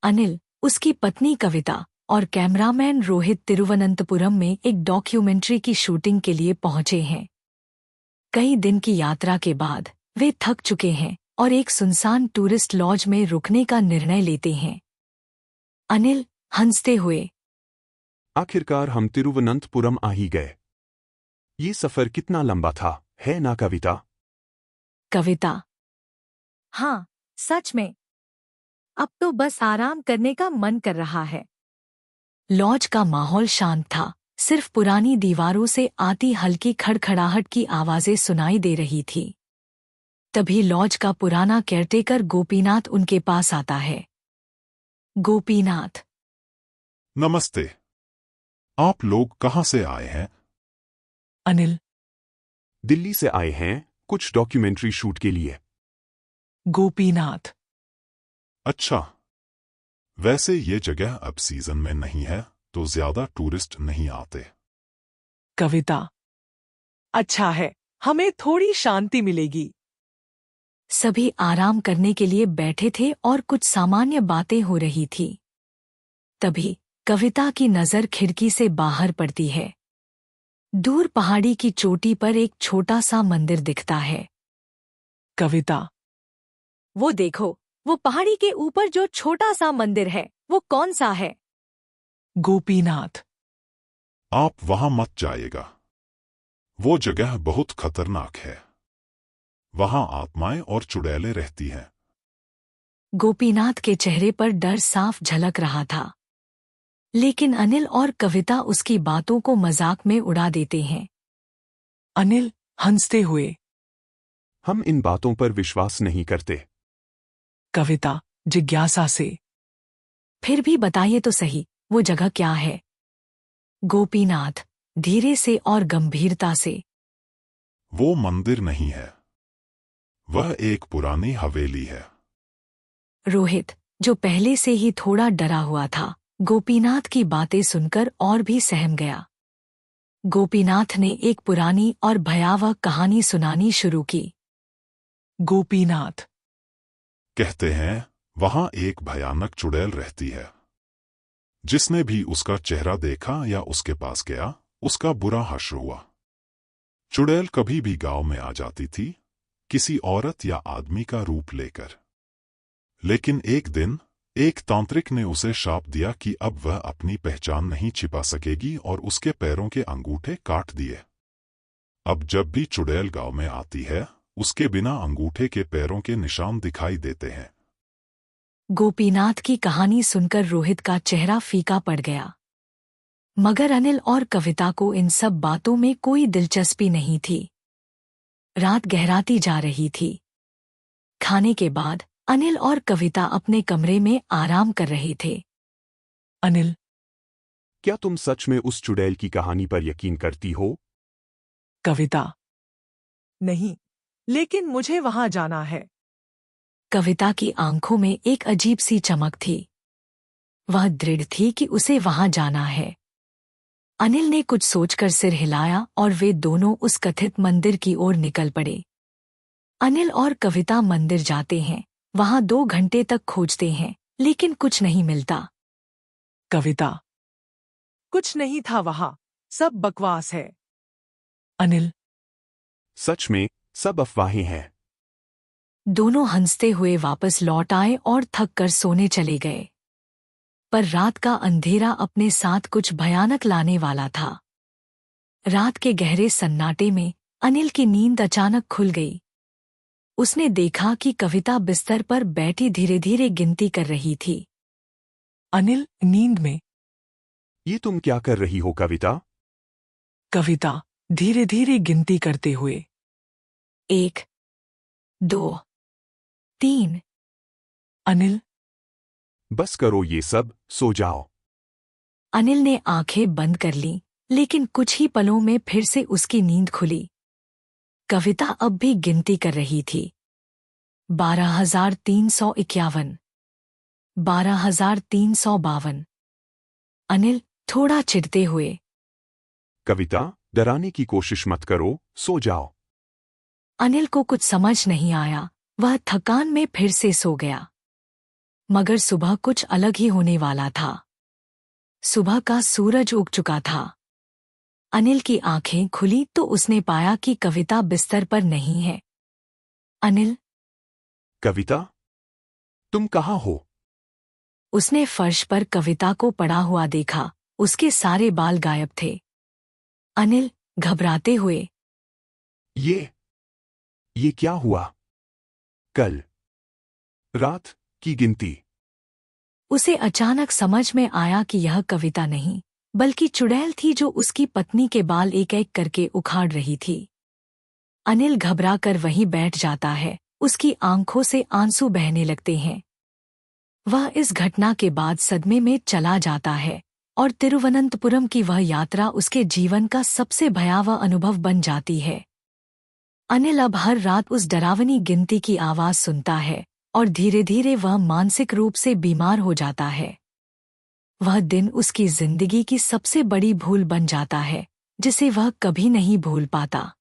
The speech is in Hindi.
अनिल, उसकी पत्नी कविता और कैमरामैन रोहित तिरुवनंतपुरम में एक डॉक्यूमेंट्री की शूटिंग के लिए पहुंचे हैं। कई दिन की यात्रा के बाद वे थक चुके हैं और एक सुनसान टूरिस्ट लॉज में रुकने का निर्णय लेते हैं। अनिल हंसते हुए, आखिरकार हम तिरुवनंतपुरम आ ही गए। ये सफर कितना लंबा था, है ना कविता? कविता, हाँ सच में, अब तो बस आराम करने का मन कर रहा है। लॉज का माहौल शांत था, सिर्फ पुरानी दीवारों से आती हल्की खड़खड़ाहट की आवाजें सुनाई दे रही थी। तभी लॉज का पुराना केयरटेकर गोपीनाथ उनके पास आता है। गोपीनाथ, नमस्ते। आप लोग कहाँ से आए हैं? अनिल, दिल्ली से आए हैं कुछ डॉक्यूमेंट्री शूट के लिए। गोपीनाथ, अच्छा, वैसे ये जगह अब सीजन में नहीं है तो ज्यादा टूरिस्ट नहीं आते। कविता, अच्छा है, हमें थोड़ी शांति मिलेगी। सभी आराम करने के लिए बैठे थे और कुछ सामान्य बातें हो रही थी। तभी कविता की नजर खिड़की से बाहर पड़ती है। दूर पहाड़ी की चोटी पर एक छोटा सा मंदिर दिखता है। कविता, वो देखो, वो पहाड़ी के ऊपर जो छोटा सा मंदिर है, वो कौन सा है? गोपीनाथ, आप वहां मत जाइएगा। वो जगह बहुत खतरनाक है। वहां आत्माएं और चुड़ैलें रहती हैं। गोपीनाथ के चेहरे पर डर साफ झलक रहा था। लेकिन अनिल और कविता उसकी बातों को मजाक में उड़ा देते हैं। अनिल हंसते हुए, हम इन बातों पर विश्वास नहीं करते। कविता जिज्ञासा से, फिर भी बताइए तो सही, वो जगह क्या है? गोपीनाथ धीरे से और गंभीरता से, वो मंदिर नहीं है, वह एक पुरानी हवेली है। रोहित, जो पहले से ही थोड़ा डरा हुआ था, गोपीनाथ की बातें सुनकर और भी सहम गया। गोपीनाथ ने एक पुरानी और भयावह कहानी सुनानी शुरू की। गोपीनाथ, कहते हैं वहां एक भयानक चुड़ैल रहती है। जिसने भी उसका चेहरा देखा या उसके पास गया, उसका बुरा हश्र हुआ। चुड़ैल कभी भी गांव में आ जाती थी, किसी औरत या आदमी का रूप लेकर। लेकिन एक दिन एक तांत्रिक ने उसे शाप दिया कि अब वह अपनी पहचान नहीं छिपा सकेगी और उसके पैरों के अंगूठे काट दिए। अब जब भी चुड़ैल गांव में आती है, उसके बिना अंगूठे के पैरों के निशान दिखाई देते हैं। गोपीनाथ की कहानी सुनकर रोहित का चेहरा फीका पड़ गया। मगर अनिल और कविता को इन सब बातों में कोई दिलचस्पी नहीं थी। रात गहराती जा रही थी। खाने के बाद अनिल और कविता अपने कमरे में आराम कर रहे थे। अनिल, क्या तुम सच में उस चुड़ैल की कहानी पर यकीन करती हो? कविता, नहीं, लेकिन मुझे वहां जाना है। कविता की आंखों में एक अजीब सी चमक थी। वह दृढ़ थी कि उसे वहां जाना है। अनिल ने कुछ सोचकर सिर हिलाया और वे दोनों उस कथित मंदिर की ओर निकल पड़े। अनिल और कविता मंदिर जाते हैं, वहां 2 घंटे तक खोजते हैं, लेकिन कुछ नहीं मिलता। कविता, कुछ नहीं था वहां, सब बकवास है। अनिल, सच में सब अफवाहें हैं। दोनों हंसते हुए वापस लौट आए और थक कर सोने चले गए। पर रात का अंधेरा अपने साथ कुछ भयानक लाने वाला था। रात के गहरे सन्नाटे में अनिल की नींद अचानक खुल गई। उसने देखा कि कविता बिस्तर पर बैठी धीरे धीरे गिनती कर रही थी। अनिल नींद में, ये तुम क्या कर रही हो कविता? कविता धीरे धीरे गिनती करते हुए, 1, 2, 3। अनिल, बस करो ये सब, सो जाओ। अनिल ने आंखें बंद कर लीं, लेकिन कुछ ही पलों में फिर से उसकी नींद खुली। कविता अब भी गिनती कर रही थी। 12,351, 12,352। अनिल थोड़ा चिढ़ते हुए, कविता, डराने की कोशिश मत करो, सो जाओ। अनिल को कुछ समझ नहीं आया, वह थकान में फिर से सो गया। मगर सुबह कुछ अलग ही होने वाला था। सुबह का सूरज उग चुका था। अनिल की आंखें खुली तो उसने पाया कि कविता बिस्तर पर नहीं है। अनिल, कविता, तुम कहाँ हो? उसने फर्श पर कविता को पड़ा हुआ देखा। उसके सारे बाल गायब थे। अनिल, घबराते हुए, ये क्या हुआ? कल रात की गिनती। उसे अचानक समझ में आया कि यह कविता नहीं, बल्कि चुड़ैल थी जो उसकी पत्नी के बाल एक एक करके उखाड़ रही थी। अनिल घबरा कर वहीं बैठ जाता है। उसकी आंखों से आंसू बहने लगते हैं। वह इस घटना के बाद सदमे में चला जाता है और तिरुवनंतपुरम की वह यात्रा उसके जीवन का सबसे भयावह अनुभव बन जाती है। अनिल अब हर रात उस डरावनी गिनती की आवाज सुनता है और धीरे धीरे वह मानसिक रूप से बीमार हो जाता है। वह दिन उसकी जिंदगी की सबसे बड़ी भूल बन जाता है, जिसे वह कभी नहीं भूल पाता।